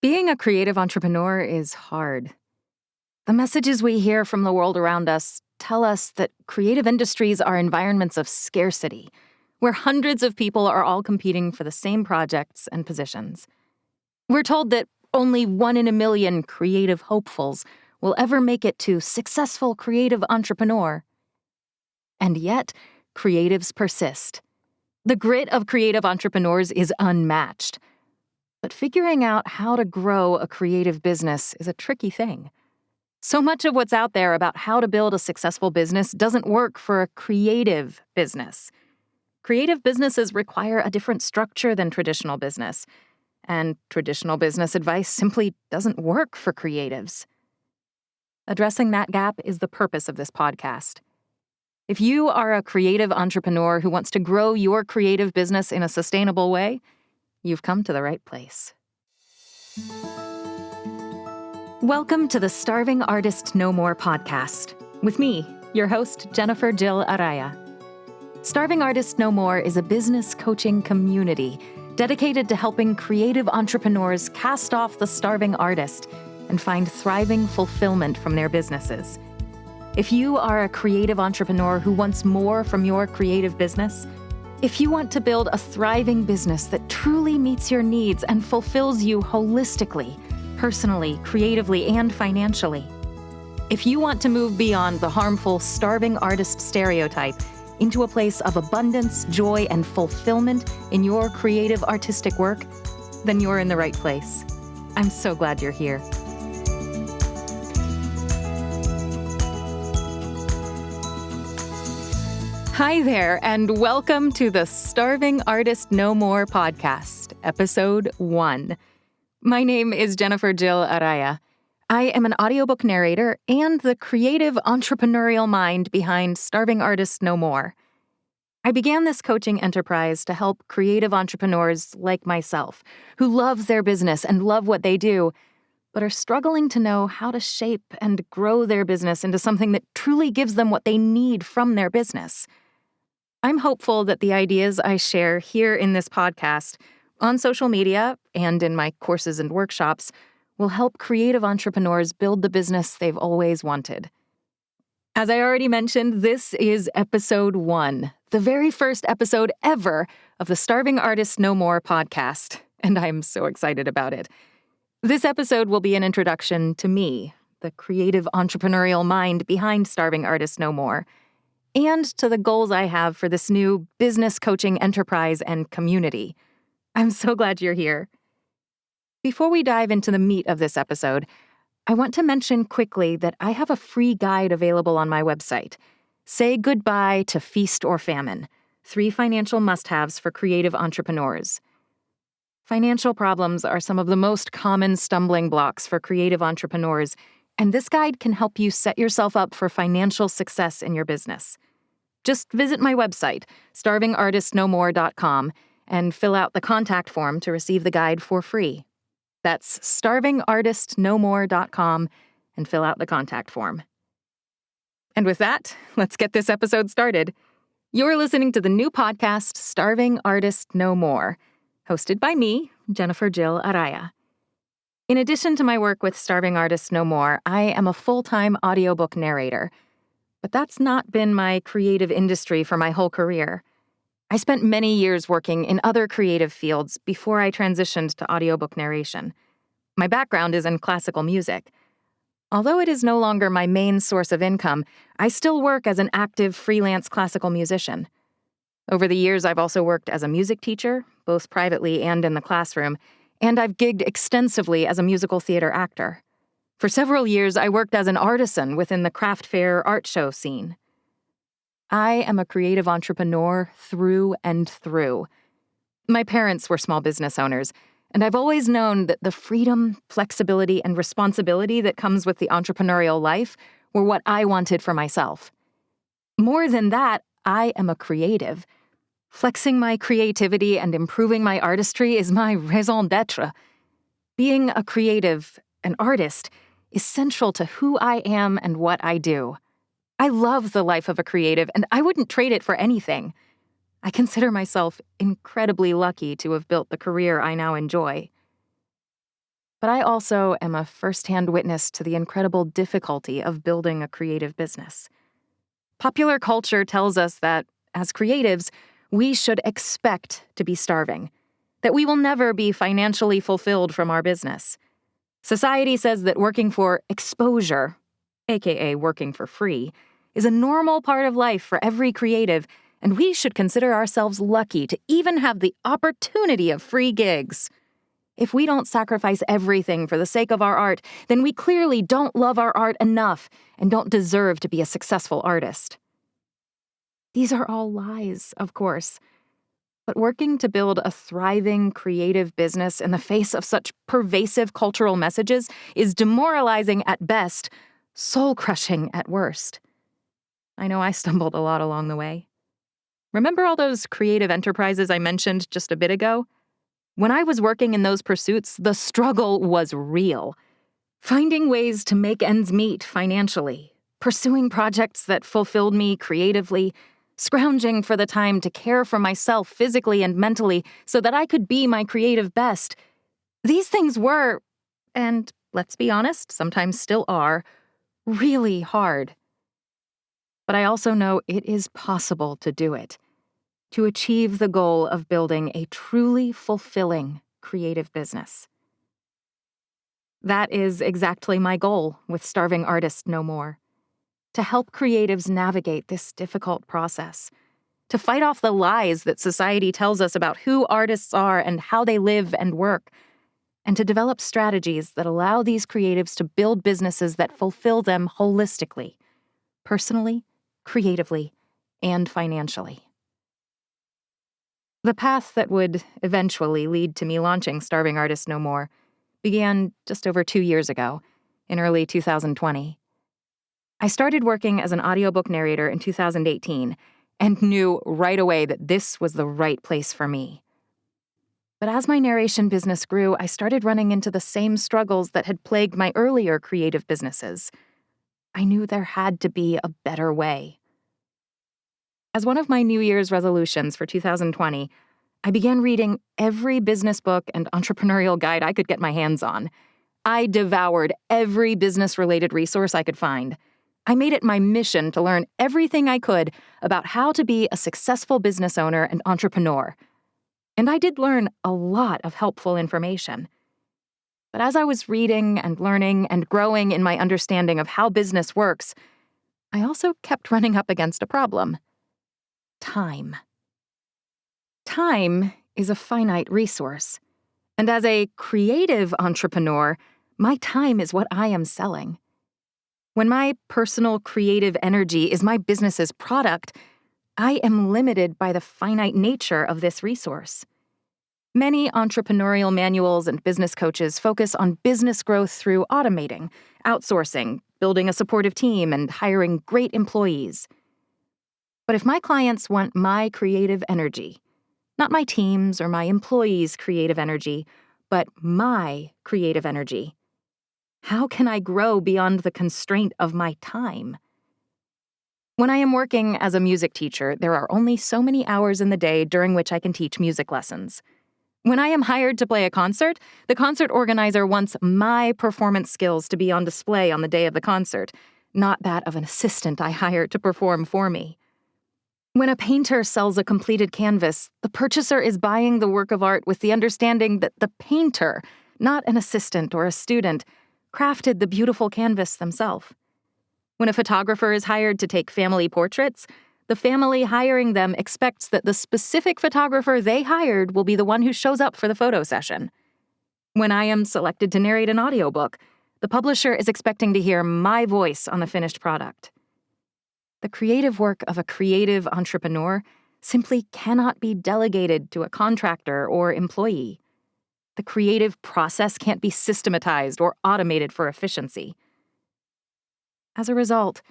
Being a creative entrepreneur is hard. The messages we hear from the world around us tell us that creative industries are environments of scarcity, where hundreds of people are all competing for the same projects and positions. We're told that only 1 in a million creative hopefuls will ever make it to successful creative entrepreneur. And yet, creatives persist. The grit of creative entrepreneurs is unmatched. But figuring out how to grow a creative business is a tricky thing. So much of what's out there about how to build a successful business doesn't work for a creative business. Creative businesses require a different structure than traditional business, and traditional business advice simply doesn't work for creatives. Addressing that gap is the purpose of this podcast. If you are a creative entrepreneur who wants to grow your creative business in a sustainable way, you've come to the right place. Welcome to the Starving Artist No More podcast, with me, your host, Jennifer Jill Araya. Starving Artist No More is a business coaching community dedicated to helping creative entrepreneurs cast off the starving artist and find thriving fulfillment from their businesses. If you are a creative entrepreneur who wants more from your creative business, if you want to build a thriving business that truly meets your needs and fulfills you holistically, personally, creatively, and financially, if you want to move beyond the harmful starving artist stereotype into a place of abundance, joy, and fulfillment in your creative artistic work, then you're in the right place. I'm so glad you're here. Hi there, and welcome to the Starving Artist No More podcast, episode 1. My name is Jennifer Jill Araya. I am an audiobook narrator and the creative entrepreneurial mind behind Starving Artist No More. I began this coaching enterprise to help creative entrepreneurs like myself, who love their business and love what they do, but are struggling to know how to shape and grow their business into something that truly gives them what they need from their business. I'm hopeful that the ideas I share here in this podcast, on social media, and in my courses and workshops will help creative entrepreneurs build the business they've always wanted. As I already mentioned, this is episode 1, the very first episode ever of the Starving Artist No More podcast, and I'm so excited about it. This episode will be an introduction to me, the creative entrepreneurial mind behind Starving Artist No More, and to the goals I have for this new business coaching enterprise and community. I'm so glad you're here. Before we dive into the meat of this episode, I want to mention quickly that I have a free guide available on my website. Say Goodbye to Feast or Famine, 3 financial must-haves for creative entrepreneurs. Financial problems are some of the most common stumbling blocks for creative entrepreneurs, and this guide can help you set yourself up for financial success in your business. Just visit my website, starvingartistnomore.com, and fill out the contact form to receive the guide for free. That's starvingartistnomore.com, and fill out the contact form. And with that, let's get this episode started. You're listening to the new podcast, Starving Artist No More, hosted by me, Jennifer Jill Araya. In addition to my work with Starving Artist No More, I am a full-time audiobook narrator. But that's not been my creative industry for my whole career. I spent many years working in other creative fields before I transitioned to audiobook narration. My background is in classical music. Although it is no longer my main source of income, I still work as an active freelance classical musician. Over the years, I've also worked as a music teacher, both privately and in the classroom, and I've gigged extensively as a musical theater actor. For several years, I worked as an artisan within the craft fair art show scene. I am a creative entrepreneur through and through. My parents were small business owners, and I've always known that the freedom, flexibility, and responsibility that comes with the entrepreneurial life were what I wanted for myself. More than that, I am a creative. Flexing my creativity and improving my artistry is my raison d'être. Being a creative, an artist, is central to who I am and what I do. I love the life of a creative, and I wouldn't trade it for anything. I consider myself incredibly lucky to have built the career I now enjoy. But I also am a firsthand witness to the incredible difficulty of building a creative business. Popular culture tells us that, as creatives, we should expect to be starving, that we will never be financially fulfilled from our business. Society says that working for exposure, aka working for free, is a normal part of life for every creative, and we should consider ourselves lucky to even have the opportunity of free gigs. If we don't sacrifice everything for the sake of our art, then we clearly don't love our art enough and don't deserve to be a successful artist. These are all lies, of course. But working to build a thriving, creative business in the face of such pervasive cultural messages is demoralizing at best, soul-crushing at worst. I know I stumbled a lot along the way. Remember all those creative enterprises I mentioned just a bit ago? When I was working in those pursuits, the struggle was real. Finding ways to make ends meet financially, pursuing projects that fulfilled me creatively, scrounging for the time to care for myself physically and mentally so that I could be my creative best. These things were, and let's be honest, sometimes still are, really hard. But I also know it is possible to do it, to achieve the goal of building a truly fulfilling creative business. That is exactly my goal with Starving Artist No More. To help creatives navigate this difficult process, to fight off the lies that society tells us about who artists are and how they live and work, and to develop strategies that allow these creatives to build businesses that fulfill them holistically, personally, creatively, and financially. The path that would eventually lead to me launching Starving Artist No More began just over 2 years ago, in early 2020. I started working as an audiobook narrator in 2018 and knew right away that this was the right place for me. But as my narration business grew, I started running into the same struggles that had plagued my earlier creative businesses. I knew there had to be a better way. As one of my New Year's resolutions for 2020, I began reading every business book and entrepreneurial guide I could get my hands on. I devoured every business-related resource I could find. I made it my mission to learn everything I could about how to be a successful business owner and entrepreneur. And I did learn a lot of helpful information. But as I was reading and learning and growing in my understanding of how business works, I also kept running up against a problem. Time. Time is a finite resource. And as a creative entrepreneur, my time is what I am selling. When my personal creative energy is my business's product, I am limited by the finite nature of this resource. Many entrepreneurial manuals and business coaches focus on business growth through automating, outsourcing, building a supportive team, and hiring great employees. But if my clients want my creative energy, not my team's or my employees' creative energy, but my creative energy, how can I grow beyond the constraint of my time? When I am working as a music teacher, there are only so many hours in the day during which I can teach music lessons. When I am hired to play a concert, the concert organizer wants my performance skills to be on display on the day of the concert, not that of an assistant I hired to perform for me. When a painter sells a completed canvas, the purchaser is buying the work of art with the understanding that the painter, not an assistant or a student, crafted the beautiful canvas themselves. When a photographer is hired to take family portraits, the family hiring them expects that the specific photographer they hired will be the one who shows up for the photo session. When I am selected to narrate an audiobook, the publisher is expecting to hear my voice on the finished product. The creative work of a creative entrepreneur simply cannot be delegated to a contractor or employee. The creative process can't be systematized or automated for efficiency. As a result,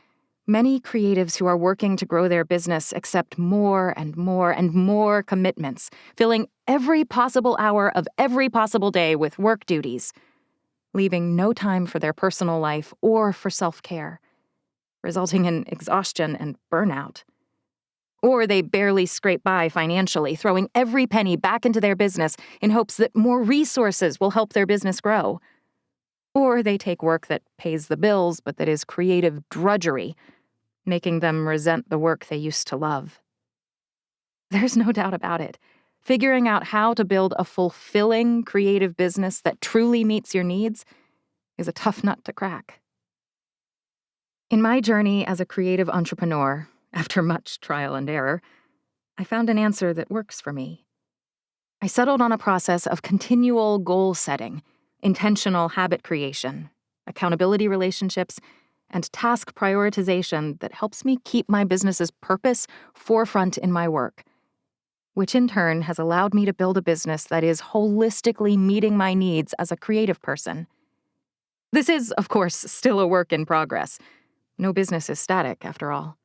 many creatives who are working to grow their business accept more and more and more commitments, filling every possible hour of every possible day with work duties, leaving no time for their personal life or for self-care, resulting in exhaustion and burnout. Or they barely scrape by financially, throwing every penny back into their business in hopes that more resources will help their business grow. Or they take work that pays the bills but that is creative drudgery, making them resent the work they used to love. There's no doubt about it. Figuring out how to build a fulfilling creative business that truly meets your needs is a tough nut to crack. In my journey as a creative entrepreneur, after much trial and error, I found an answer that works for me. I settled on a process of continual goal setting, intentional habit creation, accountability relationships, and task prioritization that helps me keep my business's purpose forefront in my work, which in turn has allowed me to build a business that is holistically meeting my needs as a creative person. This is, of course, still a work in progress. No business is static, after all.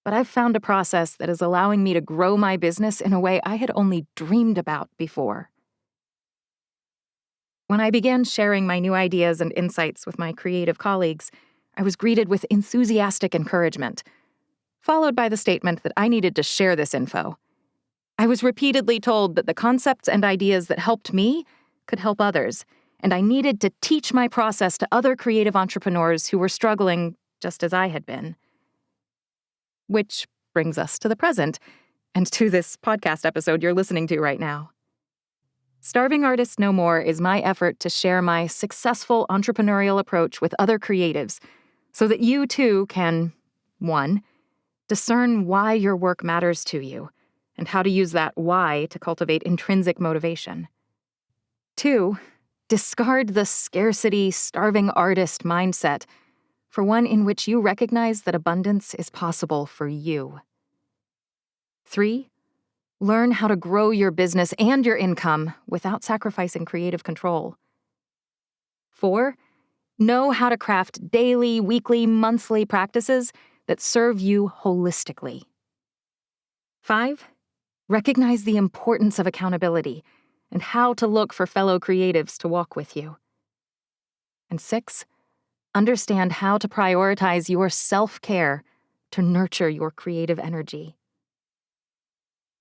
But I've found a process that is allowing me to grow my business in a way I had only dreamed about before. When I began sharing my new ideas and insights with my creative colleagues, I was greeted with enthusiastic encouragement, followed by the statement that I needed to share this info. I was repeatedly told that the concepts and ideas that helped me could help others, and I needed to teach my process to other creative entrepreneurs who were struggling just as I had been. Which brings us to the present, and to this podcast episode you're listening to right now. Starving Artists No More is my effort to share my successful entrepreneurial approach with other creatives so that you too can, 1, discern why your work matters to you and how to use that why to cultivate intrinsic motivation. 2, discard the scarcity, starving artist mindset for one in which you recognize that abundance is possible for you. 3, learn how to grow your business and your income without sacrificing creative control. 4, know how to craft daily, weekly, monthly practices that serve you holistically. 5, recognize the importance of accountability and how to look for fellow creatives to walk with you. And 6, understand how to prioritize your self-care to nurture your creative energy.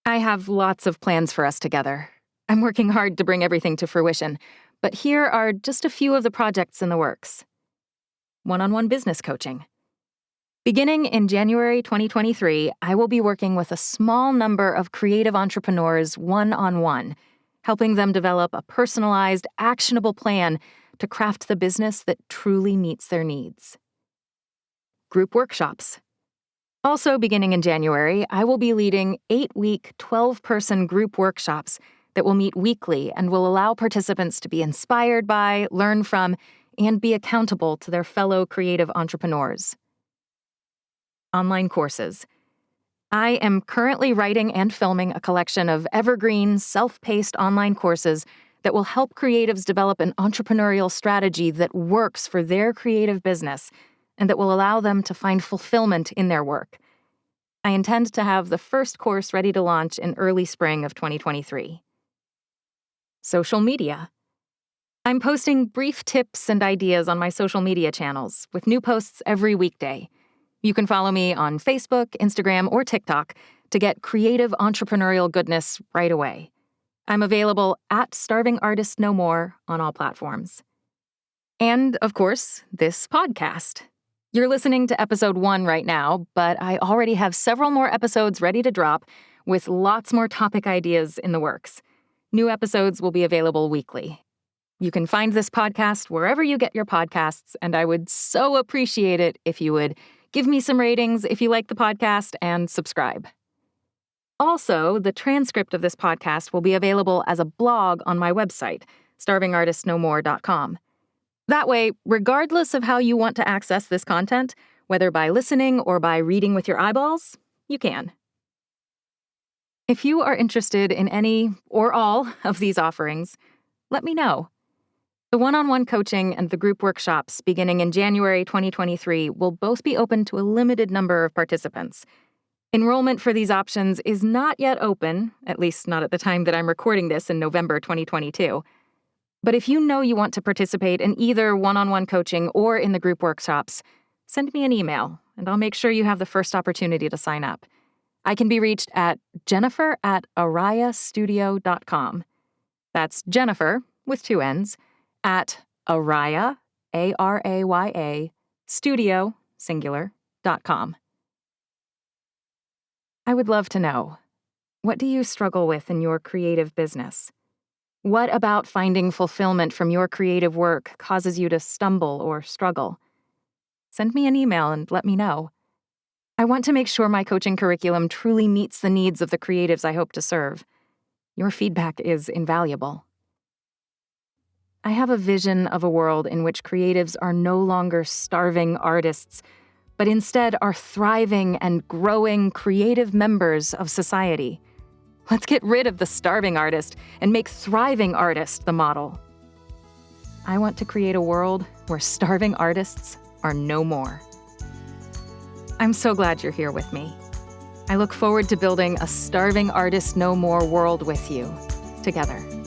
I have lots of plans for us together. I'm working hard to bring everything to fruition, but here are just a few of the projects in the works. One-on-one business coaching. Beginning in January 2023, I will be working with a small number of creative entrepreneurs one-on-one, helping them develop a personalized, actionable plan to craft the business that truly meets their needs. Group workshops. Also beginning in January, I will be leading 8-week, 12-person group workshops that will meet weekly and will allow participants to be inspired by, learn from, and be accountable to their fellow creative entrepreneurs. Online courses. I am currently writing and filming a collection of evergreen, self-paced online courses that will help creatives develop an entrepreneurial strategy that works for their creative business and that will allow them to find fulfillment in their work. I intend to have the first course ready to launch in early spring of 2023. Social media. I'm posting brief tips and ideas on my social media channels with new posts every weekday. You can follow me on Facebook, Instagram, or TikTok to get creative entrepreneurial goodness right away. I'm available at Starving Artist No More on all platforms. And, of course, this podcast. You're listening to episode 1 right now, but I already have several more episodes ready to drop with lots more topic ideas in the works. New episodes will be available weekly. You can find this podcast wherever you get your podcasts, and I would so appreciate it if you would give me some ratings if you like the podcast and subscribe. Also, the transcript of this podcast will be available as a blog on my website, starvingartistnomore.com. That way, regardless of how you want to access this content, whether by listening or by reading with your eyeballs, you can. If you are interested in any or all of these offerings, let me know. The one-on-one coaching and the group workshops beginning in January 2023 will both be open to a limited number of participants. Enrollment for these options is not yet open, at least not at the time that I'm recording this in November 2022. But if you know you want to participate in either one-on-one coaching or in the group workshops, send me an email, and I'll make sure you have the first opportunity to sign up. I can be reached at jennifer@arayastudio.com. That's Jennifer, with 2 N's, at Araya, Araya, studio, singular.com. I would love to know, what do you struggle with in your creative business? What about finding fulfillment from your creative work causes you to stumble or struggle? Send me an email and let me know. I want to make sure my coaching curriculum truly meets the needs of the creatives I hope to serve. Your feedback is invaluable. I have a vision of a world in which creatives are no longer starving artists, but instead are thriving and growing creative members of society. Let's get rid of the starving artist and make thriving artist the model. I want to create a world where starving artists are no more. I'm so glad you're here with me. I look forward to building a starving artist no more world with you together.